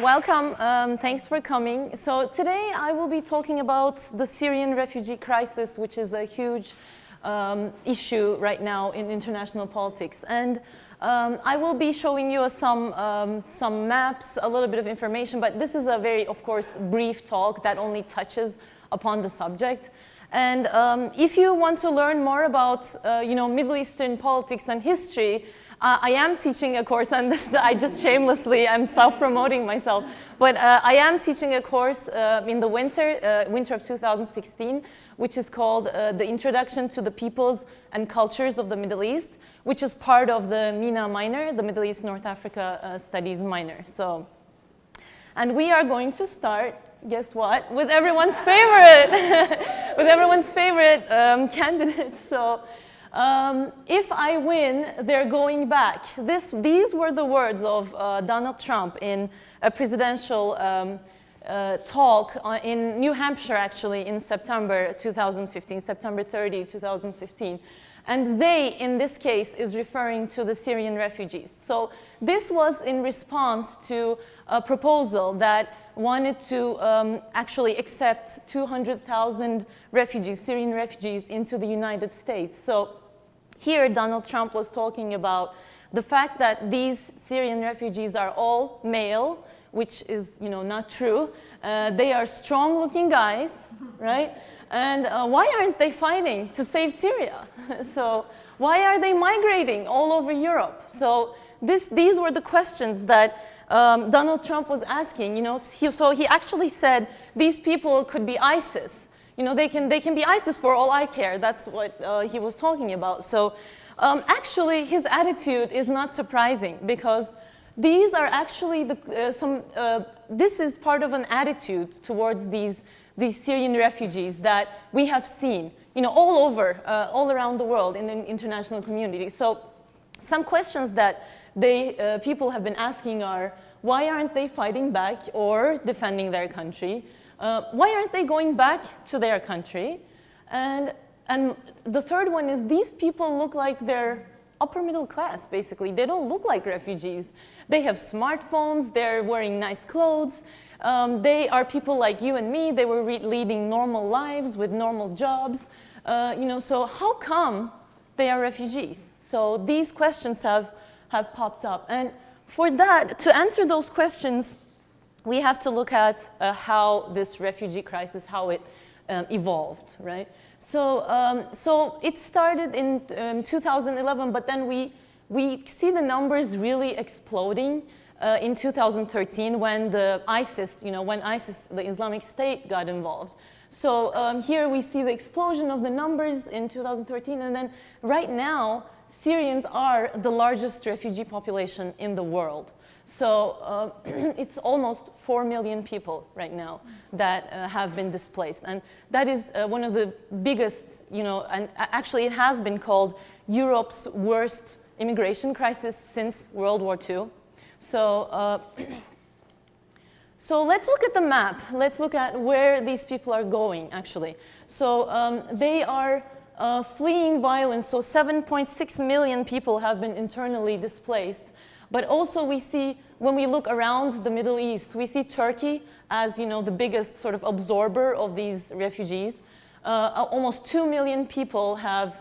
Welcome. Thanks for coming. So today I will be talking about the Syrian refugee crisis, which is a huge issue right now in international politics. And I will be showing you some maps, a little bit of information, but this is a very, of course, brief talk that only touches upon the subject. And if you want to learn more about, Middle Eastern politics and history, I am teaching a course, and I just shamelessly, I'm self-promoting myself, but I am teaching a course in the winter of 2016, which is called The Introduction to the Peoples and Cultures of the Middle East, which is part of the MENA minor, the Middle East North Africa Studies minor. So, and we are going to start, guess what, with everyone's favorite, candidate. So. If I win, they're going back. These were the words of Donald Trump in a presidential talk in New Hampshire, actually, in September 2015, September 30, 2015. And they, in this case, is referring to the Syrian refugees. So this was in response to a proposal that wanted to actually accept 200,000 refugees, Syrian refugees, into the United States. So here, Donald Trump was talking about the fact that these Syrian refugees are all male, which is, not true. They are strong-looking guys, right? And why aren't they fighting to save Syria? So why are they migrating all over Europe? So these were the questions that Donald Trump was asking. So he actually said these people could be ISIS. They can be ISIS for all I care. That's what he was talking about. So actually, his attitude is not surprising because these are actually this is part of an attitude towards these Syrian refugees that we have seen, all over, all around the world in the international community. So some questions that people have been asking are, why aren't they fighting back or defending their country? Why aren't they going back to their country? And the third one is these people look like they're upper middle class, basically. They don't look like refugees. They have smartphones. They're wearing nice clothes. They are people like you and me. They were leading normal lives with normal jobs. So how come they are refugees? So these questions have popped up. And for that, to answer those questions, we have to look at how this refugee crisis, how it evolved, right? So it started in 2011, but then we see the numbers really exploding in 2013 when the ISIS, the Islamic State, got involved. So here we see the explosion of the numbers in 2013, and then right now, Syrians are the largest refugee population in the world. So it's almost 4 million people right now that have been displaced. And that is one of the biggest, and actually it has been called Europe's worst immigration crisis since World War II. So, so let's look at the map. Let's look at where these people are going, actually. So they are fleeing violence. So 7.6 million people have been internally displaced. But also we see, when we look around the Middle East, we see Turkey as, the biggest sort of absorber of these refugees. Almost 2 million people have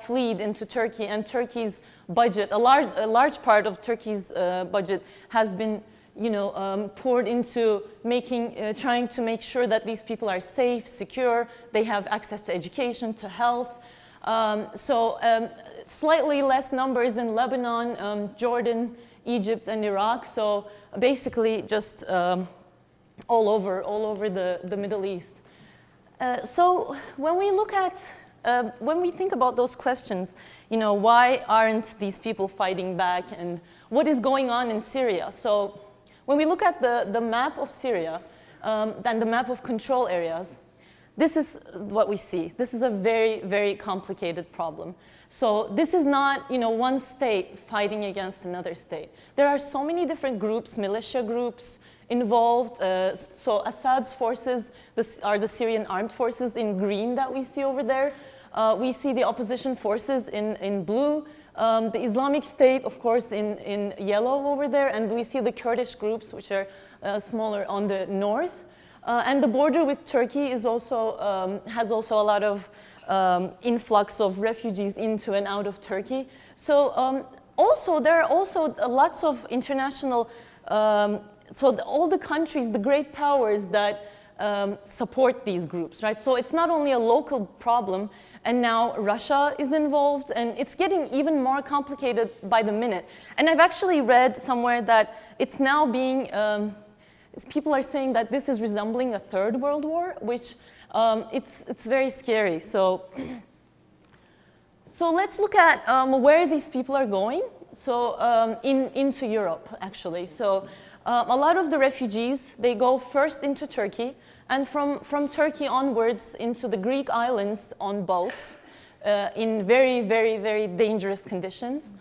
fled into Turkey, and Turkey's budget, a large part of Turkey's budget has been, poured into trying to make sure that these people are safe, secure, they have access to education, to health. Slightly less numbers than Lebanon, Jordan, Egypt, and Iraq. So basically, just all over the Middle East. So when we look at, when we think about those questions, why aren't these people fighting back, and what is going on in Syria? So when we look at the map of Syria and the map of control areas, this is what we see. This is a very, very complicated problem. So this is not, one state fighting against another state. There are so many different groups, militia groups involved. So Assad's forces are the Syrian armed forces in green that we see over there. We see the opposition forces in blue. The Islamic State, of course, in yellow over there, and we see the Kurdish groups, which are smaller on the north. And the border with Turkey is also, has also a lot of influx of refugees into and out of Turkey. So also, there are also lots of international, all the countries, the great powers that support these groups, right? So it's not only a local problem, and now Russia is involved, and it's getting even more complicated by the minute. And I've actually read somewhere that it's now being, people are saying that this is resembling a third world war, which it's very scary. So let's look at where these people are going. So into Europe, actually. So a lot of the refugees, they go first into Turkey, and from Turkey onwards into the Greek islands on boats in very, very, very dangerous conditions.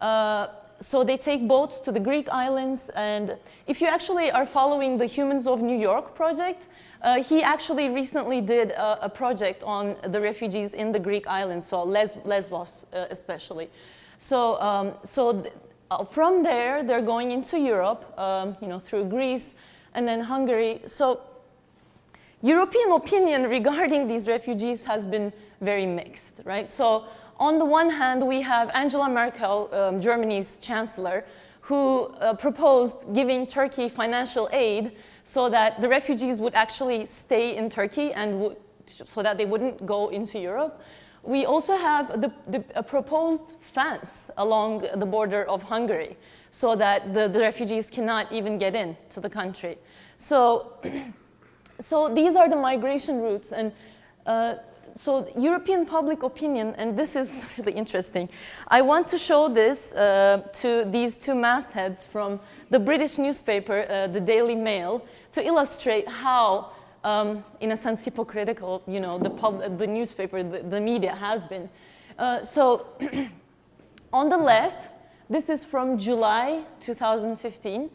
So they take boats to the Greek islands, and if you actually are following the Humans of New York project, he actually recently did a project on the refugees in the Greek islands, so Lesbos especially. So, from there, they're going into Europe, through Greece and then Hungary. So European opinion regarding these refugees has been very mixed, right? So on the one hand, we have Angela Merkel, Germany's chancellor, who proposed giving Turkey financial aid so that the refugees would actually stay in Turkey and so that they wouldn't go into Europe. We also have a proposed fence along the border of Hungary so that the refugees cannot even get in to the country. So these are the migration routes, and so European public opinion, and this is really interesting. I want to show this to these two mastheads from the British newspaper, the Daily Mail, to illustrate how, in a sense, hypocritical, the newspaper, the media has been. So on the left, this is from July 2015.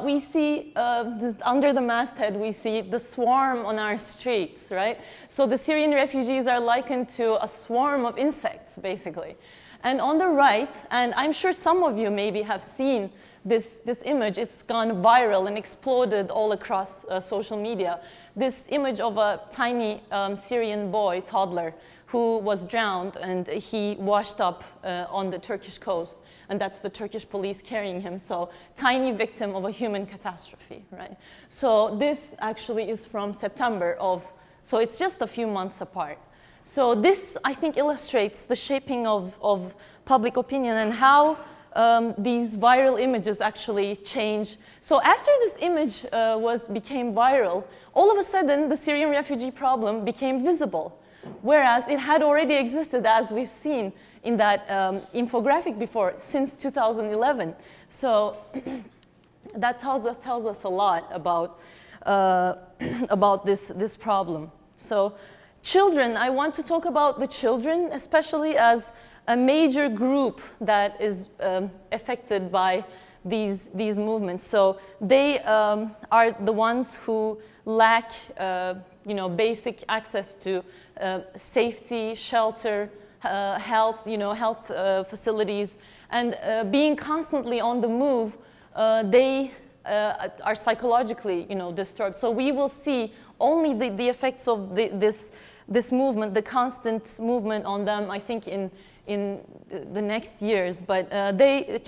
We see, under the masthead, we see the swarm on our streets, right? So the Syrian refugees are likened to a swarm of insects, basically. And on the right, and I'm sure some of you maybe have seen this image, it's gone viral and exploded all across social media. This image of a tiny Syrian boy, toddler, who was drowned, and he washed up on the Turkish coast, and that's the Turkish police carrying him. So tiny victim of a human catastrophe, right? So this actually is from September so it's just a few months apart. So this, I think, illustrates the shaping of public opinion and how these viral images actually change. So after this image became viral, all of a sudden the Syrian refugee problem became visible, whereas it had already existed, as we've seen in that infographic before, since 2011. So that tells us a lot about this problem. So children, I want to talk about the children, especially as a major group that is affected by these movements. So they are the ones who lack basic access to safety, shelter, health facilities, and being constantly on the move, they are psychologically disturbed. So we will see only the effects of this movement, the constant movement on them, I think, in the next years. But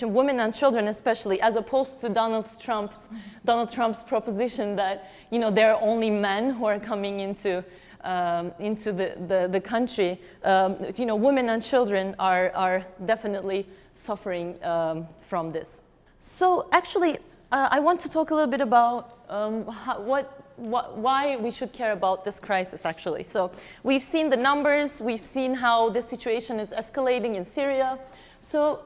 women and children especially, as opposed to Donald Trump's proposition that there are only men who are coming into the country, women and children are definitely suffering from this. So actually, I want to talk a little bit about why we should care about this crisis, actually. So we've seen the numbers, we've seen how this situation is escalating in Syria. So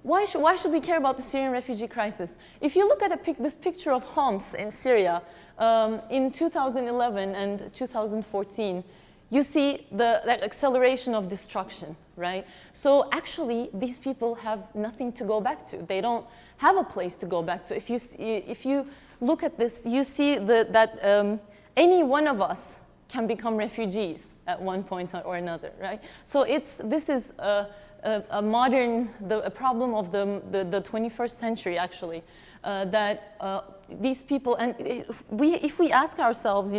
why should we care about the Syrian refugee crisis? If you look at this picture of Homs in Syria, in 2011 and 2014, you see the acceleration of destruction, right? So actually, these people have nothing to go back to. They don't have a place to go back to. If you look at this, you see that any one of us can become refugees at one point or another, right? So this is a modern, a problem of the 21st century, actually, that these people, and if we ask ourselves,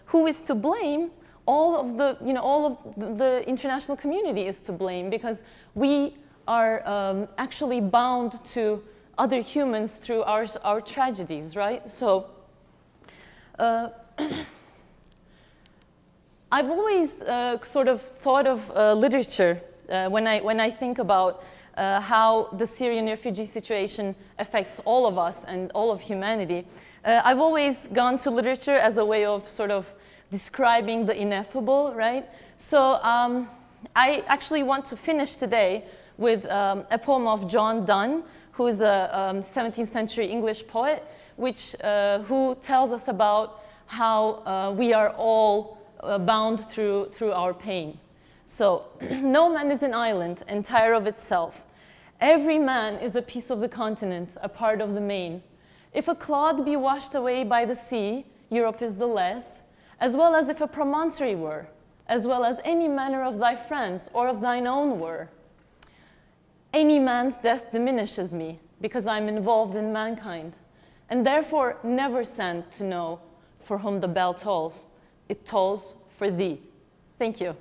who is to blame, all of the international community is to blame, because we are actually bound to other humans through our tragedies, right? So I've always sort of thought of literature when I think about how the Syrian refugee situation affects all of us and all of humanity. I've always gone to literature as a way of sort of describing the ineffable, right? So I actually want to finish today with a poem of John Donne, who is a 17th century English poet, who tells us about how we are all bound through our pain. So, no man is an island, entire of itself. Every man is a piece of the continent, a part of the main. If a clod be washed away by the sea, Europe is the less, as well as if a promontory were, as well as any manner of thy friends or of thine own were. Any man's death diminishes me, because I'm involved in mankind, and therefore never sent to know for whom the bell tolls. It tolls for thee. Thank you.